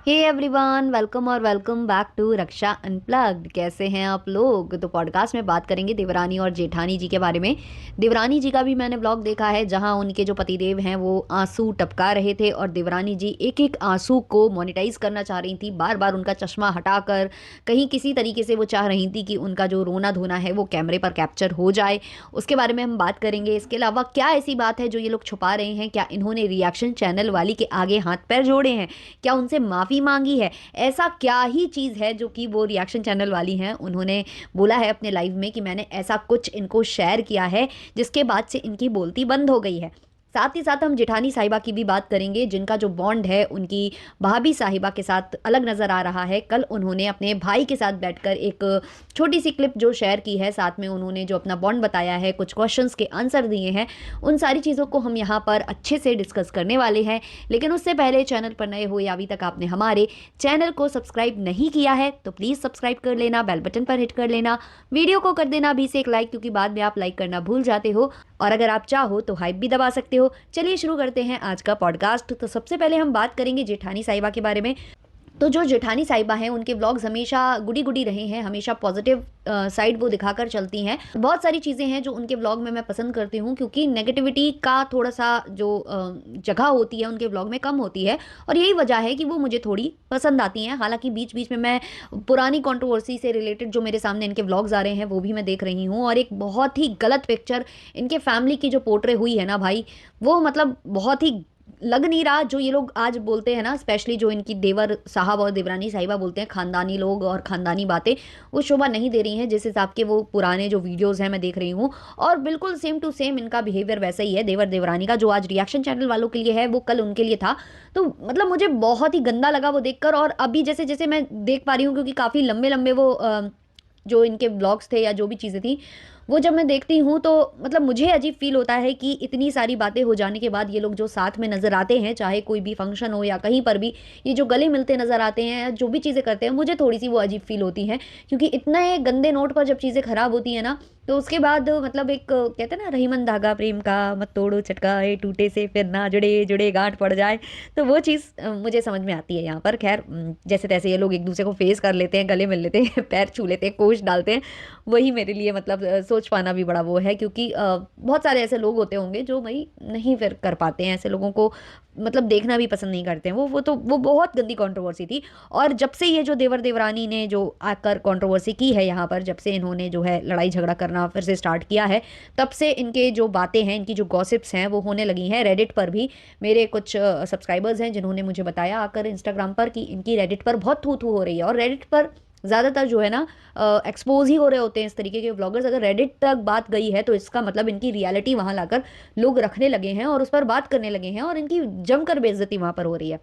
हे everyone, welcome और welcome back to Raksha unplugged. कैसे हैं आप लोग? तो पॉडकास्ट में बात करेंगे देवरानी और जेठानी जी के बारे में। देवरानी जी का भी मैंने व्लॉग देखा है जहां उनके जो पतिदेव हैं वो आंसू टपका रहे थे और देवरानी जी एक एक आंसू को मोनेटाइज करना चाह रही थी, बार बार उनका चश्मा हटाकर कहीं किसी तरीके से वो चाह रही थी कि उनका जो रोना धोना है वो कैमरे पर कैप्चर हो जाए। उसके बारे में हम बात करेंगे। इसके अलावा क्या ऐसी बात है जो ये लोग छुपा रहे हैं? क्या इन्होंने रिएक्शन चैनल वाली के आगे हाथ पैर जोड़े हैं? क्या उनसे माफ़ी मांगी है? ऐसा क्या ही चीज़ है जो कि वो रिएक्शन चैनल वाली हैं? उन्होंने बोला है अपने लाइव में कि मैंने ऐसा कुछ इनको शेयर किया है जिसके बाद से इनकी बोलती बंद हो गई है। साथ ही साथ हम जेठानी साहिबा की भी बात करेंगे, जिनका जो बॉन्ड है उनकी भाभी साहिबा के साथ अलग नज़र आ रहा है। कल उन्होंने अपने भाई के साथ बैठकर एक छोटी सी क्लिप जो शेयर की है, साथ में उन्होंने जो अपना बॉन्ड बताया है, कुछ क्वेश्चंस के आंसर दिए हैं, उन सारी चीज़ों को हम यहाँ पर अच्छे से डिस्कस करने वाले हैं। लेकिन उससे पहले चैनल पर नए हो या अभी तक आपने हमारे चैनल को सब्सक्राइब नहीं किया है तो प्लीज़ सब्सक्राइब कर लेना, बेल बटन पर हिट कर लेना, वीडियो को कर देना अभी से एक लाइक, क्योंकि बाद में आप लाइक करना भूल जाते हो। और अगर आप चाहो तो हाइप भी दबा सकते हो। चलिए शुरू करते हैं आज का पॉडकास्ट। तो सबसे पहले हम बात करेंगे जेठानी साहिबा के बारे में। तो जो जेठानी साहिबा हैं उनके व्लॉग्स हमेशा गुडी गुडी रहे हैं, हमेशा पॉजिटिव साइड वो दिखाकर चलती हैं। बहुत सारी चीज़ें हैं जो उनके व्लॉग में मैं पसंद करती हूँ, क्योंकि नेगेटिविटी का थोड़ा सा जो जगह होती है उनके व्लॉग में कम होती है, और यही वजह है कि वो मुझे थोड़ी पसंद आती हैं। हालांकि बीच बीच में मैं पुरानी कंट्रोवर्सी से रिलेटेड जो मेरे सामने इनके व्लॉग्स आ रहे हैं वो भी मैं देख रही हूँ, और एक बहुत ही गलत पिक्चर इनके फैमिली की जो पोर्ट्रे हुई है ना भाई, वो मतलब बहुत ही लग नहीं रहा। जो ये लोग आज बोलते हैं ना, स्पेशली जो इनकी देवर साहब और देवरानी साहिबा बोलते हैं, खानदानी लोग और खानदानी बातें, वो शोभा नहीं दे रही हैं जिस हिसाब के वो पुराने जो वीडियोस हैं मैं देख रही हूँ। और बिल्कुल सेम टू सेम इनका बिहेवियर वैसा ही है देवर देवरानी का, जो आज रिएक्शन चैनल वालों के लिए है वो कल उनके लिए था। तो मतलब मुझे बहुत ही गंदा लगा वो देखकर। और अभी जैसे जैसे मैं देख पा रही हूँ, क्योंकि काफ़ी लंबे लंबे वो जो इनके ब्लॉग्स थे या जो भी चीज़ें थी, वो जब मैं देखती हूँ तो मतलब मुझे अजीब फील होता है कि इतनी सारी बातें हो जाने के बाद ये लोग जो साथ में नज़र आते हैं, चाहे कोई भी फंक्शन हो या कहीं पर भी, ये जो गले मिलते नज़र आते हैं या जो भी चीज़ें करते हैं, मुझे थोड़ी सी वो अजीब फील होती हैं। क्योंकि इतने गंदे नोट पर जब चीज़ें ख़राब होती हैं ना, तो उसके बाद मतलब एक कहते हैं ना, रहीमन धागा प्रेम का मत तोड़ो चटकाए, टूटे से फिर ना जुड़े जुड़े गांठ पड़ जाए। तो वो चीज़ मुझे समझ में आती है यहाँ पर। खैर, जैसे तैसे ये लोग एक दूसरे को फेस कर लेते हैं, गले मिल लेते हैं, पैर छू लेते हैं, कोश डालते हैं, वही मेरे लिए मतलब सोच पाना भी बड़ा वो है। क्योंकि बहुत सारे ऐसे लोग होते होंगे जो भाई नहीं फिर कर पाते हैं, ऐसे लोगों को मतलब देखना भी पसंद नहीं करते हैं। वो बहुत गंदी कंट्रोवर्सी थी। और जब से ये जो देवर देवरानी ने जो आकर कंट्रोवर्सी की है यहाँ पर, जब से इन्होंने जो है लड़ाई झगड़ा करना फिर से स्टार्ट किया है, तब से इनके जो बातें हैं, इनकी जो गॉसिप्स हैं वो होने लगी हैं रेडिट पर भी। मेरे कुछ सब्सक्राइबर्स हैं जिन्होंने मुझे बताया आकर इंस्टाग्राम पर कि इनकी रेडिट पर बहुत थू थू हो रही है। और रेडिट पर ज़्यादातर जो है ना एक्सपोज ही हो रहे होते हैं इस तरीके के व्लॉगर्स। अगर रेडिट तक बात गई है तो इसका मतलब इनकी रियलिटी वहाँ लाकर लोग रखने लगे हैं और उस पर बात करने लगे हैं, और इनकी जमकर बेइज्जती वहाँ पर हो रही है।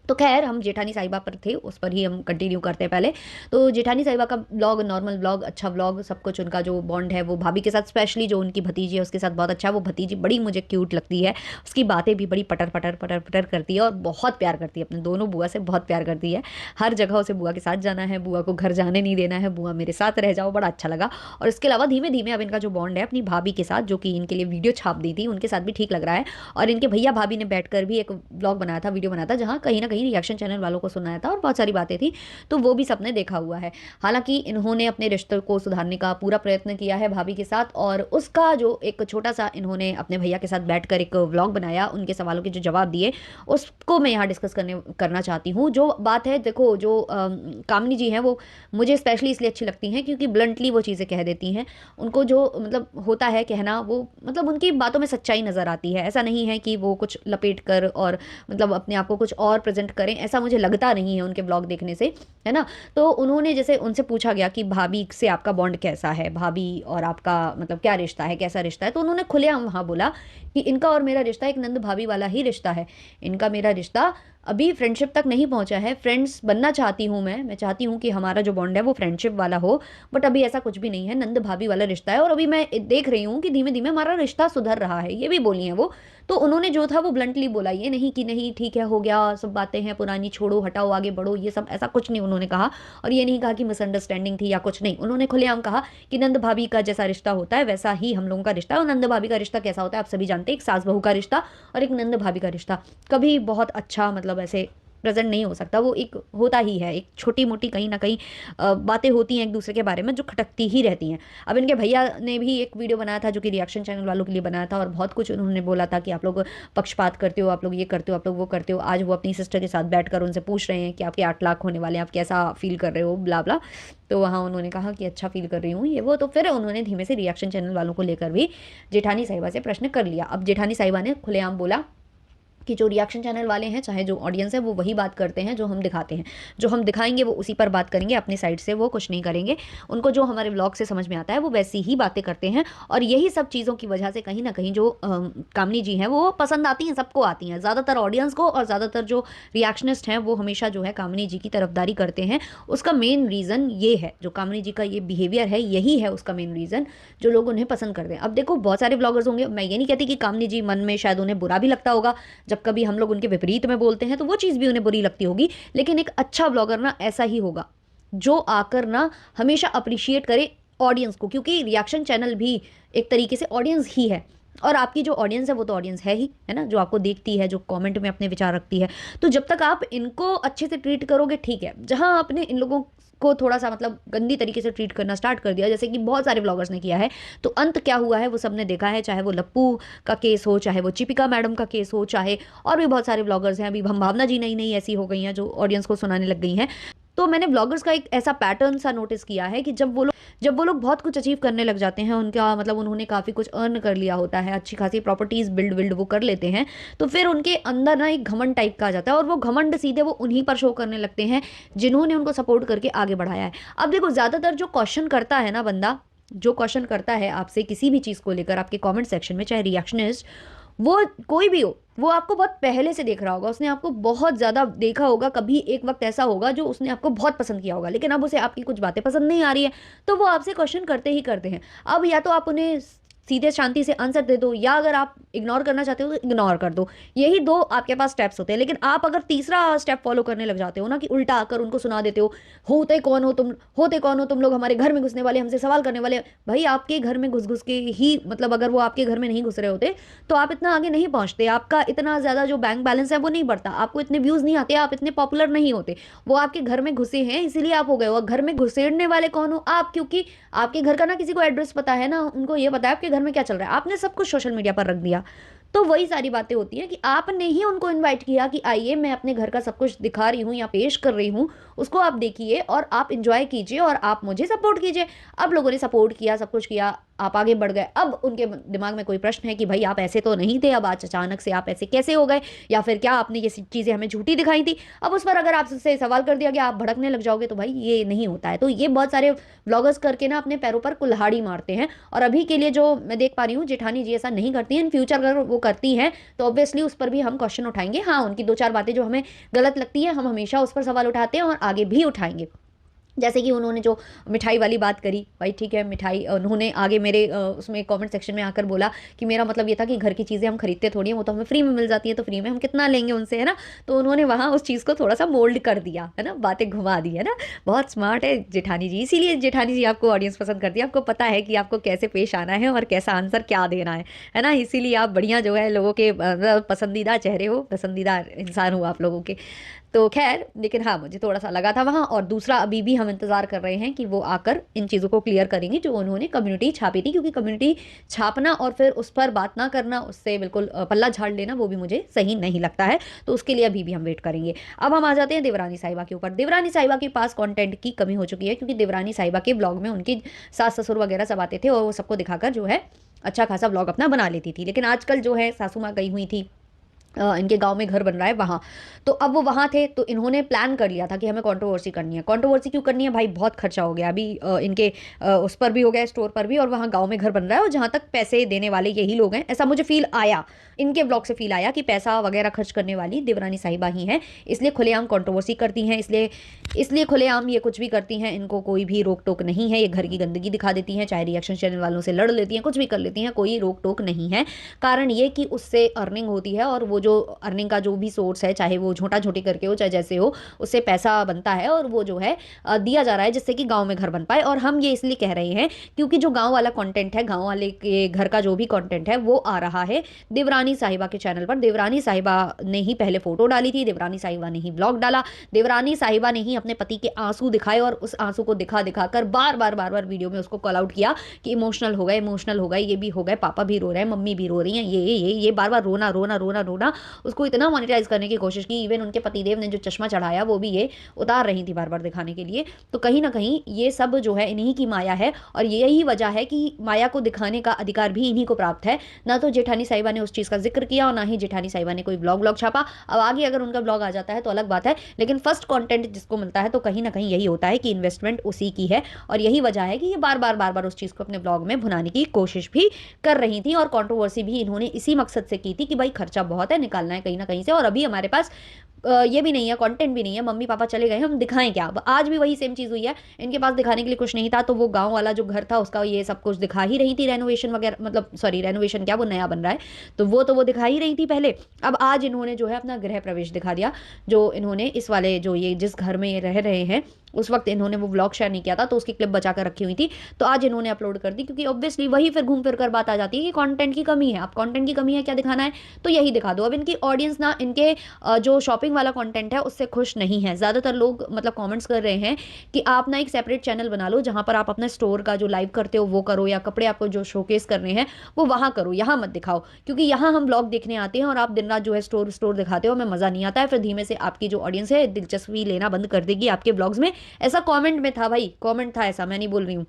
तो खैर, हम जेठानी साहिबा पर थे, उस पर ही हम कंटिन्यू करते हैं पहले। तो जेठानी साहिबा का ब्लॉग नॉर्मल ब्लॉग, अच्छा ब्लॉग, सब कुछ। उनका जो बॉन्ड है वो भाभी के साथ, स्पेशली जो उनकी भतीजी है उसके साथ बहुत अच्छा है। वो भतीजी बड़ी मुझे क्यूट लगती है, उसकी बातें भी बड़ी पटर पटर पटर पटर करती है और बहुत प्यार करती है अपने दोनों बुआ से, बहुत प्यार करती है। हर जगह उसे बुआ के साथ जाना है, बुआ को घर जाने नहीं देना है, बुआ मेरे साथ रह जाओ, बड़ा अच्छा लगा। और इसके अलावा धीमे धीमे अब इनका जो बॉन्ड है अपनी भाभी के साथ, जो कि इनके लिए वीडियो छाप दी थी, उनके साथ भी ठीक लग रहा है। और इनके भैया भाभी ने बैठकर भी एक ब्लॉग बनाया था, वीडियो बनाया था, जहाँ कहीं ना कहीं रिएक्शन चैनल वालों को सुनाया था और बहुत सारी बातें थी। तो वो भी सबने देखा हुआ है। हालांकि इन्होंने अपने रिश्ते को सुधारने का पूरा प्रयत्न किया है भाभी के साथ, और उसका जो एक छोटा सा इन्होंने अपने भैया के साथ बैठकर एक व्लॉग बनाया, उनके सवालों के जो जवाब दिए, उसको मैं यहाँ डिस्कस करना चाहती हूँ। जो बात है, देखो, जो कामिनी जी हैं वो मुझे स्पेशली इसलिए अच्छी लगती हैं क्योंकि ब्लंटली वो चीज़ें कह देती हैं। उनको जो मतलब होता है कहना, वो मतलब उनकी बातों में सच्चाई नज़र आती है। ऐसा नहीं है कि वो कुछ लपेट कर और मतलब अपने आप को कुछ और प्रेजेंट करें, ऐसा मुझे लगता नहीं है उनके ब्लॉग देखने से, है ना। तो उन्होंने, जैसे उनसे पूछा गया कि भाभी से आपका बॉन्ड कैसा है, भाभी और आपका मतलब क्या रिश्ता है, कैसा रिश्ता है, तो उन्होंने खुलेआम वहाँ बोला कि इनका और मेरा रिश्ता एक नंद भाभी वाला ही रिश्ता है। इनका मेरा रिश्ता अभी फ्रेंडशिप तक नहीं पहुंचा है। फ्रेंड्स बनना चाहती हूँ मैं चाहती हूँ कि हमारा जो बॉन्ड है वो फ्रेंडशिप वाला हो, बट अभी ऐसा कुछ भी नहीं है, नंद भाभी वाला रिश्ता है। और अभी मैं देख रही हूँ कि धीमे धीमे हमारा रिश्ता सुधर रहा है, ये भी बोली है वो। तो उन्होंने जो था वो ब्लंटली बोला, ये नहीं कि नहीं ठीक है, हो गया, सब बातें हैं पुरानी, छोड़ो, हटाओ, आगे बढ़ो, ये सब ऐसा कुछ नहीं उन्होंने कहा। और ये नहीं कहा कि मिसअंडरस्टैंडिंग थी या कुछ नहीं। उन्होंने खुलेआम कहा कि नंद भाभी का जैसा रिश्ता होता है वैसा ही हम लोगों का रिश्ता है। और नंद भाभी का रिश्ता कैसा होता है आप सभी जानते हैं, एक सास बहू का रिश्ता और एक नंद भाभी का रिश्ता। कभी बहुत अच्छा, मतलब ऐसे प्रेजेंट नहीं हो सकता, वो एक होता ही है, एक छोटी मोटी कहीं ना कहीं बातें होती हैं एक दूसरे के बारे में जो खटकती ही रहती हैं। अब इनके भैया ने भी एक वीडियो बनाया था जो कि रिएक्शन चैनल वालों के लिए बनाया था, और बहुत कुछ उन्होंने बोला था कि आप लोग पक्षपात करते हो, आप लोग ये करते हो, आप लोग वो करते हो। आज वो अपनी सिस्टर के साथ बैठकर उनसे पूछ रहे हैं कि आपके 8 लाख होने वाले हैं, आप कैसा फील कर रहे हो, ब्ला ब्ला। तो वहाँ उन्होंने कहा कि अच्छा फील कर रही हूँ ये वो। तो फिर उन्होंने धीमे से रिएक्शन चैनल वालों को लेकर भी जेठानी साहिबा से प्रश्न कर लिया। अब जेठानी साहिबा ने खुलेआम बोला कि जो रिएक्शन चैनल वाले हैं, चाहे जो ऑडियंस है, वो वही बात करते हैं जो हम दिखाते हैं, जो हम दिखाएंगे वो उसी पर बात करेंगे, अपनी साइड से वो कुछ नहीं करेंगे। उनको जो हमारे व्लॉग से समझ में आता है वो वैसी ही बातें करते हैं, और यही सब चीज़ों की वजह से कहीं ना कहीं जो कामनी जी हैं वो पसंद आती हैं, सबको आती हैं, ज़्यादातर ऑडियंस को, और ज़्यादातर जो रिएक्शनिस्ट हैं वो हमेशा जो है कामनी जी की तरफदारी करते हैं। उसका मेन रीज़न ये है, जो कामनी जी का ये बिहेवियर है, यही है उसका मेन रीज़न जो लोग उन्हें पसंद करते हैं। अब देखो, बहुत सारे ब्लॉगर्स होंगे, मैं ये नहीं कहती कि कामनी जी मन में शायद उन्हें बुरा भी लगता होगा जब कभी हम लोग उनके विपरीत में बोलते हैं, तो वो चीज़ भी उन्हें बुरी लगती होगी। लेकिन एक अच्छा ब्लॉगर ना ऐसा ही होगा जो आकर ना हमेशा अप्रिशिएट करे ऑडियंस को, क्योंकि रिएक्शन चैनल भी एक तरीके से ऑडियंस ही है, और आपकी जो ऑडियंस है वो तो ऑडियंस है ही, है ना, जो आपको देखती है, जो कमेंट में अपने विचार रखती है। तो जब तक आप इनको अच्छे से ट्रीट करोगे, ठीक है। जहां आपने इन लोगों को थोड़ा सा मतलब गंदी तरीके से ट्रीट करना स्टार्ट कर दिया, जैसे कि बहुत सारे ब्लॉगर्स ने किया है, तो अंत क्या हुआ है वो सबने देखा है। चाहे वो लप्पू का केस हो, चाहे वो चिपिका मैडम का केस हो, चाहे और भी बहुत सारे ब्लॉगर्स हैं। अभी भावना जी नई नई ऐसी हो गई हैं जो ऑडियंस को सुनाने लग गई हैं। तो मैंने ब्लॉगर्स का एक ऐसा पैटर्न सा नोटिस किया है कि जब वो लोग बहुत कुछ अचीव करने लग जाते हैं, उनका मतलब उन्होंने काफ़ी कुछ अर्न कर लिया होता है, अच्छी खासी प्रॉपर्टीज़ बिल्ड वो कर लेते हैं, तो फिर उनके अंदर ना एक घमंड टाइप का आ जाता है, और वो घमंड सीधे वो उन्हीं पर शो करने लगते हैं जिन्होंने उनको सपोर्ट करके आगे बढ़ाया है। अब देखो, ज़्यादातर जो क्वेश्चन करता है ना बंदा, जो क्वेश्चन करता है आपसे किसी भी चीज़ को लेकर आपके कमेंट सेक्शन में, चाहे रिएक्शनिस्ट वो कोई भी हो, वो आपको बहुत पहले से देख रहा होगा, उसने आपको बहुत ज़्यादा देखा होगा। कभी एक वक्त ऐसा होगा जो उसने आपको बहुत पसंद किया होगा, लेकिन अब उसे आपकी कुछ बातें पसंद नहीं आ रही है, तो वो आपसे क्वेश्चन करते ही करते हैं। अब या तो आप उन्हें सीधे शांति से आंसर दे दो, या अगर आप इग्नोर करना चाहते हो तो इग्नोर कर दो। यही दो आपके पास स्टेप्स होते हैं। लेकिन आप अगर तीसरा स्टेप फॉलो करने लग जाते हो ना, कि उल्टा आकर उनको सुना देते हो, होते कौन हो तुम लोग, हमारे घर में घुसने वाले, हमसे सवाल करने वाले। भाई, आपके घर में घुस घुस के ही, मतलब अगर वो आपके घर में नहीं घुस रहे होते तो आप इतना आगे नहीं पहुंचते, आपका इतना ज़्यादा जो बैंक बैलेंस है वो नहीं बढ़ता, आपको इतने व्यूज़ नहीं आते, आप इतने पॉपुलर नहीं होते। वो आपके घर में घुसे हैं इसीलिए आप हो गए हो। घर में घुसेड़ने वाले कौन हो आप, क्योंकि आपके घर का ना किसी को एड्रेस पता है, ना उनको ये पता है आपके घर में क्या चल रहा है, आपने सब कुछ सोशल मीडिया पर रख दिया। तो वही सारी बातें होती हैं कि आपने ही उनको इनवाइट किया कि आइए, मैं अपने घर का सब कुछ दिखा रही हूँ या पेश कर रही हूँ, उसको आप देखिए और आप इंजॉय कीजिए और आप मुझे सपोर्ट कीजिए। अब लोगों ने सपोर्ट किया, सब कुछ किया, आप आगे बढ़ गए। अब उनके दिमाग में कोई प्रश्न है कि भाई आप ऐसे तो नहीं थे, अब आज अचानक से आप ऐसे कैसे हो गए, या फिर क्या आपने ये चीज़ें हमें झूठी दिखाई थी। अब उस पर अगर आपसे सवाल कर दिया गया, आप भड़कने लग जाओगे, तो भाई ये नहीं होता है। तो ये बहुत सारे ब्लॉगर्स करके ना अपने पैरों पर कुल्हाड़ी मारते हैं। और अभी के लिए जो मैं देख पा रही हूँ, जेठानी जी ऐसा नहीं करती हैं। इन फ्यूचर अगर वो करती हैं तो ऑब्वियसली उस पर भी हम क्वेश्चन उठाएंगे। हाँ, उनकी 2-4 बातें जो हमें गलत लगती हैं, हम हमेशा उस पर सवाल उठाते हैं और आगे भी उठाएंगे। जैसे कि उन्होंने जो मिठाई वाली बात करी, भाई ठीक है, मिठाई उन्होंने आगे मेरे उसमें कमेंट सेक्शन में आकर बोला कि मेरा मतलब ये था कि घर की चीज़ें हम खरीदते थोड़ी हैं, वो तो हमें फ्री में मिल जाती है, तो फ्री में हम कितना लेंगे उनसे, है ना। तो उन्होंने वहाँ उस चीज़ को थोड़ा सा मोल्ड कर दिया, है ना, बातें घुमा दी, है ना। बहुत स्मार्ट है जेठानी जी, इसीलिए जेठानी जी आपको ऑडियंस पसंद करती है। आपको पता है कि आपको कैसे पेश आना है और कैसा आंसर क्या देना है ना। इसीलिए आप बढ़िया जो है लोगों के पसंदीदा चेहरे हो, पसंदीदा इंसान हो आप लोगों के। तो खैर, लेकिन हाँ, मुझे थोड़ा सा लगा था वहाँ। और दूसरा, अभी भी हम इंतज़ार कर रहे हैं कि वो आकर इन चीज़ों को क्लियर करेंगी जो उन्होंने कम्युनिटी छापी थी, क्योंकि कम्युनिटी छापना और फिर उस पर बात ना करना, उससे बिल्कुल पल्ला झाड़ लेना, वो भी मुझे सही नहीं लगता है। तो उसके लिए अभी भी हम वेट करेंगे। अब हम आ जाते हैं देवरानी साहिबा के ऊपर। देवरानी साहिबा के पास कंटेंट की कमी हो चुकी है, क्योंकि देवरानी साहिबा के ब्लॉग में उनकी सास ससुर वगैरह सब आते थे और वो सबको दिखाकर जो है अच्छा खासा ब्लॉग अपना बना लेती थी। लेकिन आजकल जो है सासू माँ गई हुई थी, इनके गांव में घर बन रहा है वहाँ, तो अब वो वहाँ थे, तो इन्होंने प्लान कर लिया था कि हमें कंट्रोवर्सी करनी है। कंट्रोवर्सी क्यों करनी है भाई, बहुत खर्चा हो गया अभी इनके उस पर भी हो गया, स्टोर पर भी, और वहाँ गांव में घर बन रहा है, और जहाँ तक पैसे देने वाले यही लोग हैं, ऐसा मुझे फील आया, इनके ब्लॉग से फील आया कि पैसा वगैरह खर्च करने वाली देवरानी साहिबा ही हैं। इसलिए खुलेआम कंट्रोवर्सी करती हैं, इसलिए खुलेआम ये कुछ भी करती हैं, इनको कोई भी रोक टोक नहीं है। ये घर की गंदगी दिखा देती हैं, चाहे रिएक्शन चैनल वालों से लड़ लेती हैं, कुछ भी कर लेती हैं, कोई रोक टोक नहीं है। कारण ये कि उससे अर्निंग होती है, और वो जो अर्निंग का जो भी सोर्स है, चाहे वो झोंटा झोंटी करके हो चाहे जैसे हो, उससे पैसा बनता है और वो जो है दिया जा रहा है जिससे कि गाँव में घर बन पाए। और हम ये इसलिए कह रहे हैं क्योंकि जो गाँव वाला कंटेंट है, गाँव वाले के घर का जो भी कंटेंट है वो आ रहा है देवरानी साहिबा के चैनल पर। देवरानी साहिबा ने ही पहले फोटो डाली थी, देवरानी साहिबा ने ही ब्लॉग डाला, देवरानी साहिबा ने ही अपने पति के आंसू दिखाए और उस आंसू को दिखा दिखा कर बार बार वीडियो में उसको कॉल आउट किया कि इमोशनल हो गए, इमोशनल हो गए, ये भी हो गए, पापा भी रो रहे हैं, मम्मी भी रो रही हैं, ये बार बार रोना रोना रोना रोना। उसको इतना मोनेटाइज करने की कोशिश की, इवन उनके पतिदेव ने जो चश्मा चढ़ाया वो भी ये उतार रही थी बार बार दिखाने के लिए। तो कहीं ना कहीं ये सब जो है इन्हीं की माया है और यही वजह है कि माया को दिखाने का अधिकार भी इन्हीं को प्राप्त है। ना तो जेठानी साहिबा ने उस चीज़ का जिक्र किया और ना ही जेठानी साहिबा ने कोई ब्लॉग छापा। अब आगे अगर उनका ब्लॉग आ जाता है तो अलग बात है, लेकिन फर्स्ट कंटेंट जिसको मिलता है तो कहीं ना कहीं यही होता है कि इन्वेस्टमेंट उसी की है। और यही वजह है कि ये बार बार उस चीज़ को अपने ब्लॉग में भुनाने की कोशिश भी कर रही थी और कंट्रोवर्सी भी इन्होंने इसी मकसद से की थी कि भाई खर्चा बहुत है, निकालना है कहीं ना कहीं से, और अभी हमारे पास ये भी नहीं है, कंटेंट भी नहीं है, मम्मी पापा चले गए, हम दिखाएं क्या। अब आज भी वही सेम चीज़ हुई है, इनके पास दिखाने के लिए कुछ नहीं था तो वो गांव वाला जो घर था उसका ये सब कुछ दिखा ही रही थी, रेनोवेशन वगैरह, मतलब सॉरी रेनोवेशन क्या, वो नया बन रहा है तो वो दिखा ही रही थी पहले। अब आज इन्होंने जो है अपना गृह प्रवेश दिखा दिया, जो इन्होंने इस वाले जो ये जिस घर में ये रह रहे हैं उस वक्त इन्होंने वो व्लॉग शेयर नहीं किया था तो उसकी क्लिप बचा कर रखी हुई थी, तो आज इन्होंने अपलोड कर दी क्योंकि ऑब्वियसली वही फिर घूम फिर कर बात आ जाती है कि कंटेंट की कमी है। अब कंटेंट की कमी है, क्या दिखाना है तो यही दिखा दो। अब इनकी ऑडियंस ना इनके जो शॉपिंग वाला कंटेंट है उससे खुश नहीं है। ज़्यादातर लोग मतलब कमेंट्स कर रहे हैं कि आप ना एक सेपरेट चैनल बना लो जहाँ पर आप अपने स्टोर का जो लाइव करते हो वो करो, या कपड़े आपको जो शोकेस करने हैं वो वहाँ करो, यहाँ मत दिखाओ, क्योंकि यहाँ हम ब्लॉग देखने आते हैं और आप दिन रात जो है स्टोर दिखाते हो, हमें मज़ा नहीं आता है, फिर धीमे से आपकी जो ऑडियंस है दिलचस्पी लेना बंद कर देगी आपके ब्लॉग्स में। ऐसा कमेंट में था भाई, कमेंट था ऐसा, मैं नहीं बोल रही हूँ,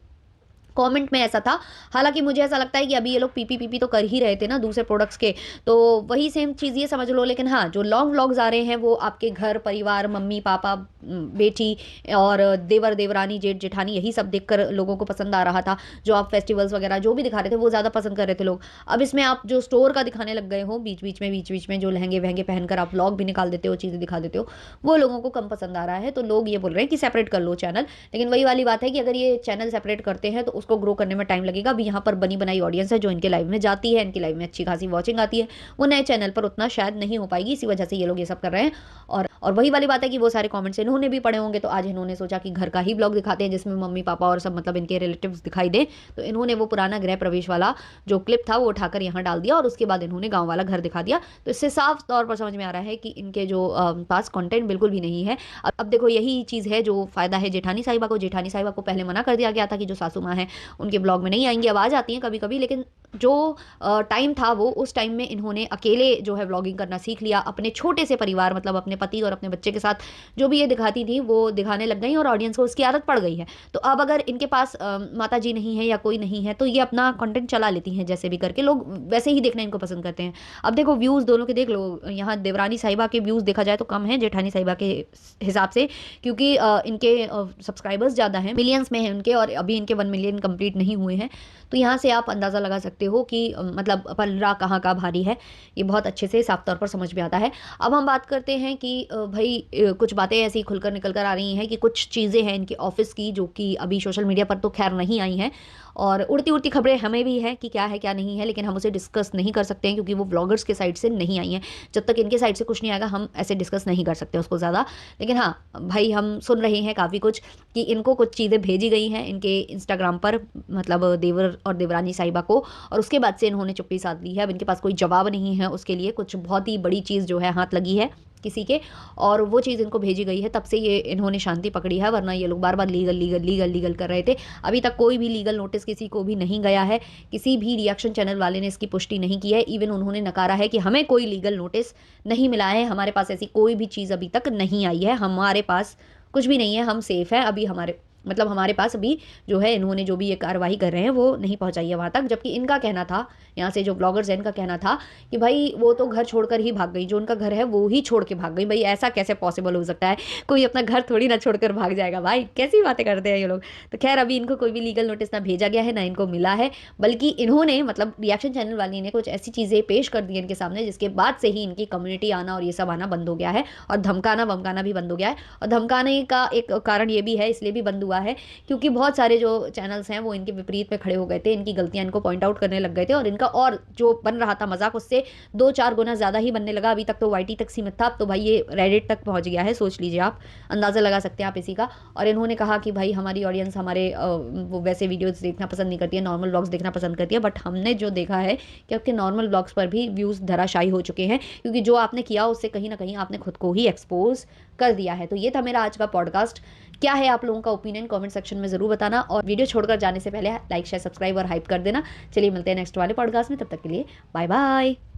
कमेंट में ऐसा था। हालांकि मुझे ऐसा लगता है कि अभी ये लोग पीपी तो कर ही रहे थे ना दूसरे प्रोडक्ट्स के, तो वही सेम चीज़ ये समझ लो। लेकिन हाँ, जो लॉन्ग व्लॉग्स आ रहे हैं वो आपके घर परिवार, मम्मी पापा, बेटी और देवर देवरानी जेठ जेठानी, यही सब देखकर लोगों को पसंद आ रहा था। जो आप फेस्टिवल्स वगैरह जो भी दिखा रहे थे वो ज़्यादा पसंद कर रहे थे लोग। अब इसमें आप जो स्टोर का दिखाने लग गए हो बीच बीच में जो लहंगे वहंगे पहनकर आप व्लॉग भी निकाल देते हो, चीज़ें दिखा देते हो, वो लोगों को कम पसंद आ रहा है। तो लोग ये बोल रहे हैं कि सेपरेट कर लो चैनल। लेकिन वही वाली बात है कि अगर ये चैनल सेपरेट करते हैं तो उसको ग्रो करने में टाइम लगेगा। अभी यहाँ पर बनी बनाई ऑडियंस है जो इनके लाइव में जाती है, इनकी लाइव में अच्छी खासी वॉचिंग आती है, वो नए चैनल पर उतना शायद नहीं हो पाएगी, इसी वजह से ये लोग ये सब कर रहे हैं। और वही वाली बात है कि वो सारे कमेंट्स इन्होंने भी पढ़े होंगे, तो आज इन्होंने सोचा कि घर का ही ब्लॉग दिखाते हैं जिसमें मम्मी पापा और सब मतलब इनके रिलेटिव्स दिखाई दे। तो इन्होंने वो पुराना गृह प्रवेश वाला जो क्लिप था वो उठाकर यहाँ डाल दिया और उसके बाद इन्होंने गाँव वाला घर दिखा दिया। तो इससे साफ तौर पर समझ में आ रहा है कि इनके जो पास कंटेंट बिल्कुल भी नहीं है। अब देखो यही चीज़ है जो फ़ायदा है जेठानी साहिबा को। जेठानी साहिबा को पहले मना कर दिया गया था कि जो सासू माँ है उनके ब्लॉग में नहीं आएंगी, अब आ जाती हैं कभी कभी, लेकिन जो टाइम था वो उस टाइम में इन्होंने अकेले जो है व्लॉगिंग करना सीख लिया। अपने छोटे से परिवार मतलब अपने पति और अपने बच्चे के साथ जो भी ये दिखाती थी वो दिखाने लग गई और ऑडियंस को उसकी आदत पड़ गई है। तो अब अगर इनके पास माता जी नहीं है या कोई नहीं है तो ये अपना कंटेंट चला लेती हैं, जैसे भी करके लोग वैसे ही देखना इनको पसंद करते हैं। अब देखो व्यूज़ दोनों के देख लो, यहाँ देवरानी साहिबा के व्यूज़ देखा जाए तो कम है जेठानी साहिबा के हिसाब से, क्योंकि इनके सब्सक्राइबर्स ज़्यादा हैं, मिलियंस में हैं उनके, और अभी इनके 1 मिलियन कंप्लीट नहीं हुए हैं। तो यहाँ से आप अंदाज़ा लगा सकते हो कि मतलब पल्ला कहाँ का भारी है, ये बहुत अच्छे से साफ तौर पर समझ में आता है। अब हम बात करते हैं कि भाई कुछ बातें ऐसी खुलकर निकल कर आ रही हैं कि कुछ चीज़ें हैं इनके ऑफिस की जो कि अभी सोशल मीडिया पर तो खैर नहीं आई हैं, और उड़ती उड़ती खबरें हमें भी हैं कि क्या है क्या नहीं है, लेकिन हम उसे डिस्कस नहीं कर सकते हैं क्योंकि वो ब्लॉगर्स के साइड से नहीं आई हैं। जब तक इनके साइड से कुछ नहीं आएगा हम ऐसे डिस्कस नहीं कर सकते उसको ज़्यादा। लेकिन हाँ भाई, हम सुन रहे हैं काफ़ी कुछ कि इनको कुछ चीज़ें भेजी गई हैं इनके इंस्टाग्राम पर, मतलब देवर और देवरानी साहिबा को, और उसके बाद से इन्होंने चुप्पी साध ली है। अब इनके पास कोई जवाब नहीं है उसके लिए, कुछ बहुत ही बड़ी चीज़ जो है हाथ लगी है किसी के, और वो चीज़ इनको भेजी गई है, तब से ये इन्होंने शांति पकड़ी है। वरना ये लोग बार बार लीगल लीगल लीगल लीगल कर रहे थे। अभी तक कोई भी लीगल नोटिस किसी को भी नहीं गया है, किसी भी रिएक्शन चैनल वाले ने इसकी पुष्टि नहीं की है। इवन उन्होंने नकारा है कि हमें कोई लीगल नोटिस नहीं मिला है, हमारे पास ऐसी कोई भी चीज़ अभी तक नहीं आई है, हमारे पास कुछ भी नहीं है, हम सेफ़ हैं। अभी हमारे पास अभी जो है इन्होंने जो भी ये कार्रवाई कर रहे हैं वो नहीं पहुंचाई है वहाँ तक। जबकि इनका कहना था, यहाँ से जो ब्लॉगर्स हैं इनका कहना था कि भाई वो तो घर छोड़कर ही भाग गई, जो उनका घर है वो ही छोड़ के भाग गई। भाई ऐसा कैसे पॉसिबल हो सकता है, कोई अपना घर थोड़ी ना छोड़कर भाग जाएगा भाई, कैसी बातें करते हैं ये लोग। तो खैर अभी इनको कोई भी लीगल नोटिस ना भेजा गया है ना इनको मिला है, बल्कि इन्होंने मतलब रिएक्शन चैनल वाली ने कुछ ऐसी चीज़ें पेश कर दी इनके सामने जिसके बाद से ही इनकी कम्युनिटी आना और ये सब आना बंद हो गया है, और धमकाना वमकाना भी बंद हो गया है। और धमकाने का एक कारण ये भी है, इसलिए भी बंद हुआ हुआ है, क्योंकि बहुत सारे जो चैनल्स हैं वो इनके विपरीत में खड़े हो गए थे, इनकी गलतियाँ इनको पॉइंट आउट करने लग गए थे और इनका और जो बन रहा था मजाक उससे 2-4 गुना ज़्यादा ही बनने लगा। अभी तक तो वाईटी तक सीमित था, अब तो भाई ये रेडिट तक पहुंच गया है, सोच लीजिए आप, अंदाज़ा लगा सकते हैं आप इसी का। और इन्होंने कहा कि भाई हमारी ऑडियंस हमारे वो वैसे वीडियोज़ देखना पसंद नहीं करती है, नॉर्मल व्लॉग्स देखना पसंद करती है, बट हमने जो देखा है कि आपके नॉर्मल व्लॉग्स पर भी व्यूज़ धराशायी हो चुके हैं, क्योंकि जो आपने किया उससे कहीं ना कहीं आपने खुद को ही एक्सपोज कर दिया है। तो ये था मेरा आज का पॉडकास्ट। क्या है आप लोगों का ओपिनियन कमेंट सेक्शन में ज़रूर बताना, और वीडियो छोड़कर जाने से पहले लाइक शेयर सब्सक्राइब और हाइप कर देना। चलिए मिलते हैं नेक्स्ट वाले पॉडकास्ट में, तब तक के लिए बाय बाय।